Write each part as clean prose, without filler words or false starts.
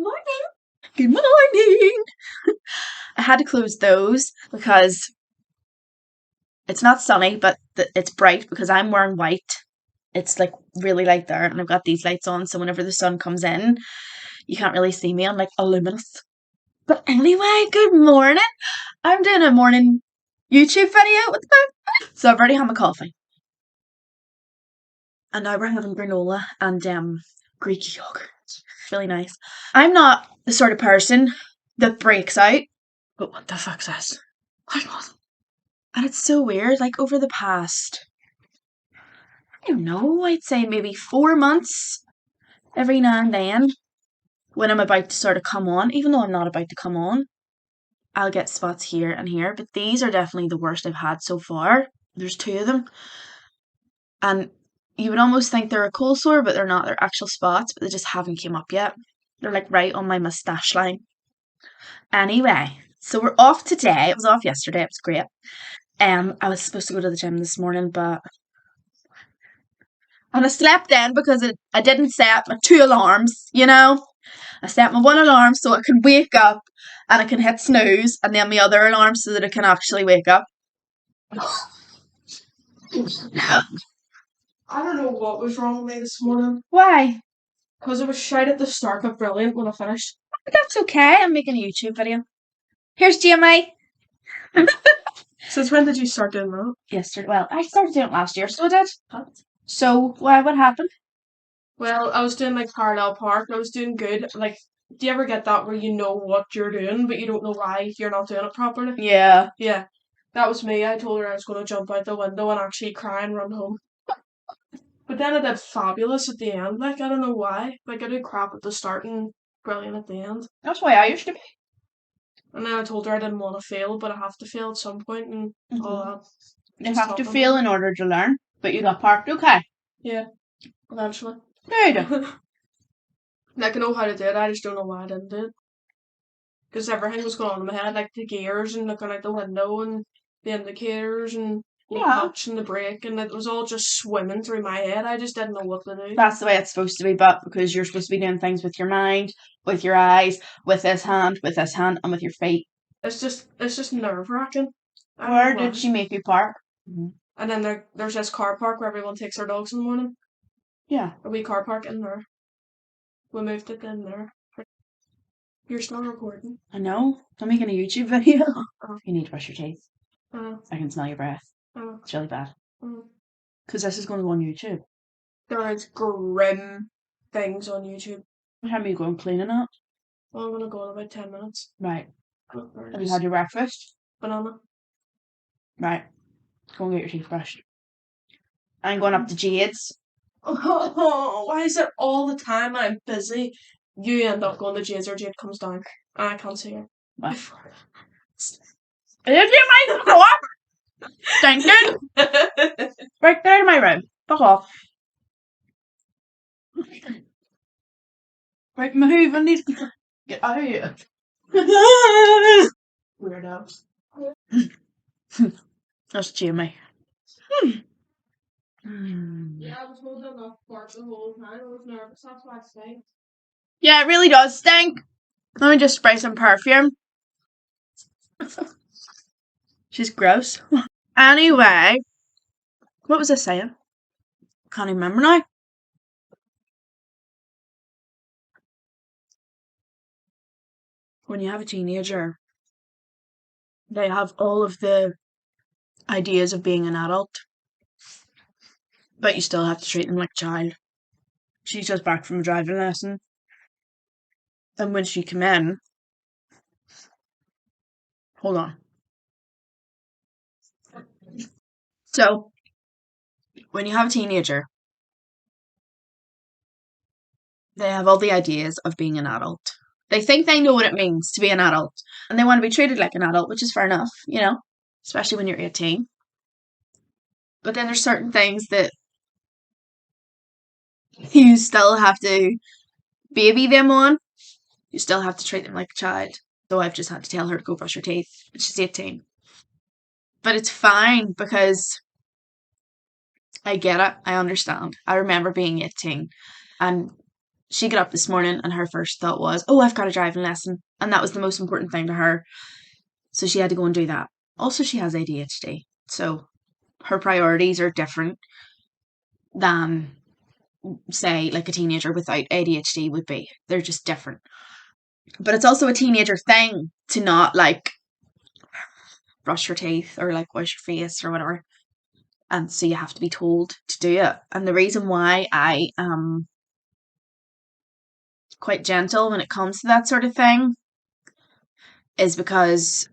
Morning. Good morning. I had to close those because it's not sunny, but it's bright because I'm wearing white. It's like really light there, and I've got these lights on, so whenever the sun comes in, you can't really see me. I'm like luminous. But anyway, good morning. I'm doing a morning YouTube video. What the fuck? So I've already had my coffee, and now we're having granola and Greek yogurt. It's really nice. I'm not the sort of person that breaks out. But what the fuck's this? What was it? And it's so weird. Like over the past, I don't know, I'd say maybe 4 months, every now and then, when I'm about to sort of come on, even though I'm not about to come on, I'll get spots here and here. But these are definitely the worst I've had so far. There's two of them. And you would almost think they're a cold sore, but they're not. They're actual spots, but they just haven't came up yet. They're like right on my moustache line. Anyway, so we're off today. It was off yesterday. It was great. I was supposed to go to the gym this morning, but I slept in because I didn't set my 2 alarms. I set my one alarm so I can wake up and I can hit snooze, and then my other alarm so that I can actually wake up. I don't know what was wrong with me this morning. Why? Because I was shite at the start but brilliant when I finished. But that's okay. I'm making a YouTube video. Here's GMA. Since when did you start doing that? Yesterday. Well, I started doing it last year, so I did. So why? What happened? Well, I was doing like parallel park and I was doing good. Like, do you ever get that where you know what you're doing but you don't know why you're not doing it properly? Yeah. Yeah. That was me. I told her I was going to jump out the window and actually cry and run home. But then I did fabulous at the end. Like, I don't know why. Like, I did crap at the start and brilliant at the end. That's why I used to be. And then I told her I didn't want to fail, but I have to fail at some point and all that. You have to fail in order to learn, but you got parked okay. Yeah, eventually. There you go. Like, I know how to do it, I just don't know why I didn't do it. Because everything was going on in my head, like the gears and looking out the window and the indicators and the clutch and the brake, and it was all just swimming through my head. I just didn't know what to do. That's the way it's supposed to be, but because you're supposed to be doing things with your mind, with your eyes, with this hand, and with your feet. It's just nerve-wracking. Where did she make you park? And then there's this car park where everyone takes their dogs in the morning. Yeah. A wee car park in there. We moved it in there. You're still recording. I know. I'm making a YouTube video. You need to brush your teeth. I can smell your breath. It's really bad. Because this is going to go on YouTube. There is grim things on YouTube. What time are you going cleaning it? Well, I'm going to go in about 10 minutes. Right. Have you had your breakfast? Banana. Right. Go and get your teeth brushed. I'm going up to Jade's. Oh, why is it all the time I'm busy? You end up going to Jade's or Jade comes down. I can't see her. What? Is it my door? Stinking? Right there in my room. Fuck off. Right, move. I need to get out of here. Weirdo. That's Jamie. Yeah, I was holding enough parts the whole time. I was nervous. That's why I stayed. Yeah, it really does stink. Let me just spray some perfume. She's gross. Anyway, what was I saying? Can't even remember now. When you have a teenager, they have all of the ideas of being an adult, but you still have to treat them like a child. She's just back from a driving lesson, and when she came in, hold on. So, when you have a teenager, they have all the ideas of being an adult. They think they know what it means to be an adult, and they want to be treated like an adult, which is fair enough, especially when you're 18. But then there's certain things that you still have to baby them on. You still have to treat them like a child. So I've just had to tell her to go brush her teeth. She's 18. But it's fine because I get it. I understand. I remember being 18 and she got up this morning and her first thought was, oh, I've got a driving lesson. And that was the most important thing to her. So she had to go and do that. Also, she has ADHD. So her priorities are different than, say, like a teenager without ADHD would be. They're just different. But it's also a teenager thing to not like brush your teeth or like wash your face or whatever. And so you have to be told to do it. And the reason why I am quite gentle when it comes to that sort of thing is because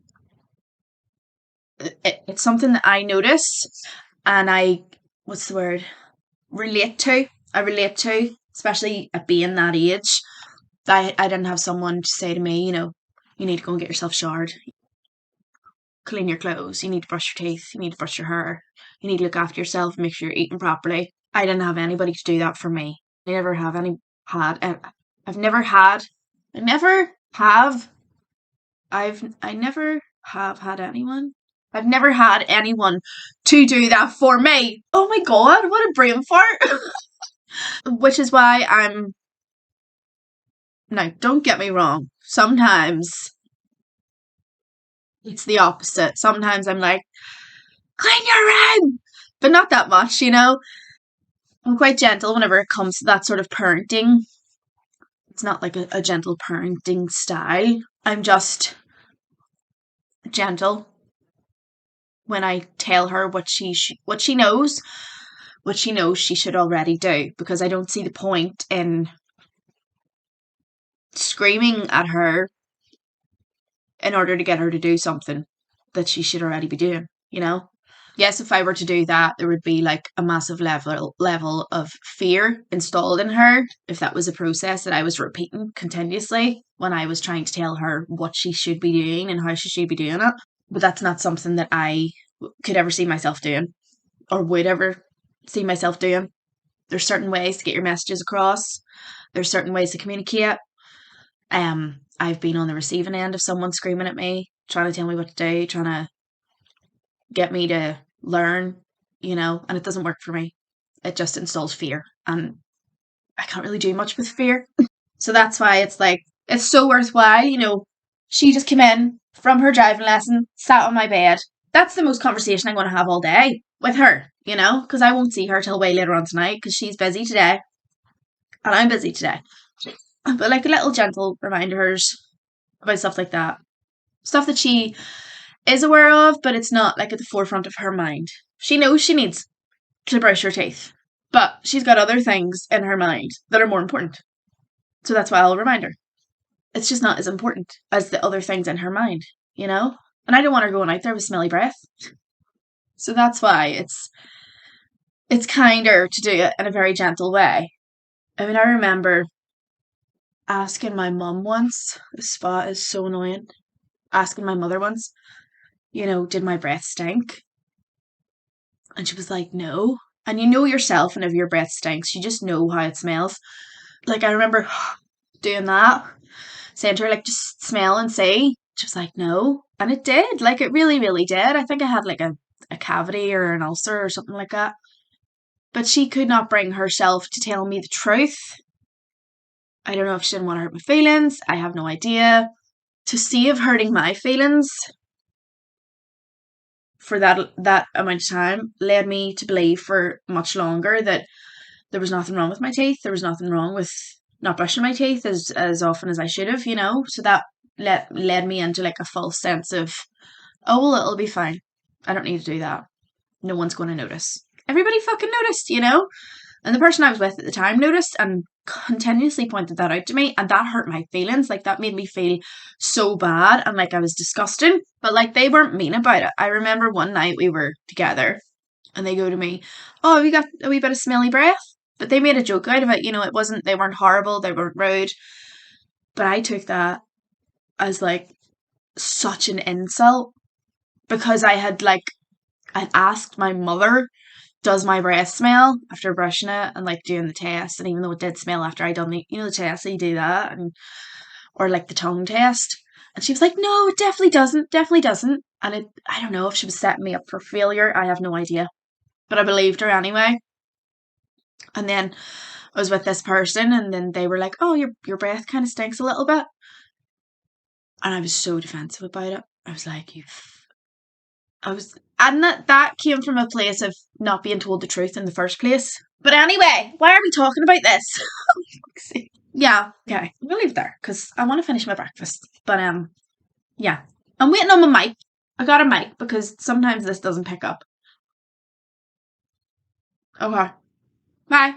it's something that I notice and what's the word? Relate to. I relate to, especially at being that age. I didn't have someone to say to me, you need to go and get yourself showered, clean your clothes, you need to brush your teeth, you need to brush your hair, you need to look after yourself, make sure you're eating properly. I didn't have anybody to do that for me. I never have any had. I've never had. I never have. I never have had anyone. I've never had anyone to do that for me. Oh my god, what a brain fart. Which is why now, don't get me wrong. Sometimes it's the opposite. Sometimes I'm like, clean your room! But not that much. I'm quite gentle whenever it comes to that sort of parenting. It's not like a gentle parenting style. I'm just gentle when I tell her what she knows, what she knows she should already do, because I don't see the point in screaming at her in order to get her to do something that she should already be doing. Yes, if I were to do that, there would be like a massive level of fear installed in her if that was a process that I was repeating continuously when I was trying to tell her what she should be doing and how she should be doing it. But that's not something that I could ever see myself doing or would ever see myself doing. There's certain ways to get your messages across. There's certain ways to communicate. I've been on the receiving end of someone screaming at me, trying to tell me what to do, trying to get me to learn, and it doesn't work for me. It just installs fear, and I can't really do much with fear. So that's why it's like, it's so worthwhile. She just came in from her driving lesson, sat on my bed. That's the most conversation I'm going to have all day with her, because I won't see her till way later on tonight because she's busy today and I'm busy today. But like little gentle reminders about stuff like that. Stuff that she is aware of, but it's not like at the forefront of her mind. She knows she needs to brush her teeth, but she's got other things in her mind that are more important. So that's why I'll remind her. It's just not as important as the other things in her mind. And I don't want her going out there with smelly breath. So that's why it's kinder to do it in a very gentle way. I mean, I remember asking my mum once, this spot is so annoying, asking my mother once, did my breath stink? And she was like, no. And you know yourself, and if your breath stinks, you just know how it smells. Like, I remember doing that, saying to her, like, just smell and see. She was like, no. And it did. Like, it really, really did. I think I had like a cavity or an ulcer or something like that. But she could not bring herself to tell me the truth. I don't know if she didn't want to hurt my feelings. I have no idea. To save hurting my feelings for that amount of time led me to believe for much longer that there was nothing wrong with my teeth. There was nothing wrong with not brushing my teeth as often as I should have, So that led me into like a false sense of, oh, well, it'll be fine. I don't need to do that. No one's going to notice. Everybody fucking noticed, And the person I was with at the time noticed and continuously pointed that out to me, and that hurt my feelings. Like, that made me feel so bad and like I was disgusting. But like, they weren't mean about it. I remember one night we were together and they go to me, oh, have you got a wee bit of smelly breath? But they made a joke out of it. They weren't horrible, they weren't rude. But I took that as like such an insult because I'd asked my mother, does my breath smell after brushing it and like doing the test? And even though it did smell after I'd done the test, so you do that, or like the tongue test. And she was like, no, it definitely doesn't. And I don't know if she was setting me up for failure. I have no idea. But I believed her anyway. And then I was with this person and then they were like, oh, your breath kind of stinks a little bit. And I was so defensive about it. I was like, and that came from a place of not being told the truth in the first place. But anyway, why are we talking about this? Yeah, okay, we'll leave it there because I want to finish my breakfast. But yeah, I'm waiting on my mic. I got a mic because sometimes this doesn't pick up. Okay, bye.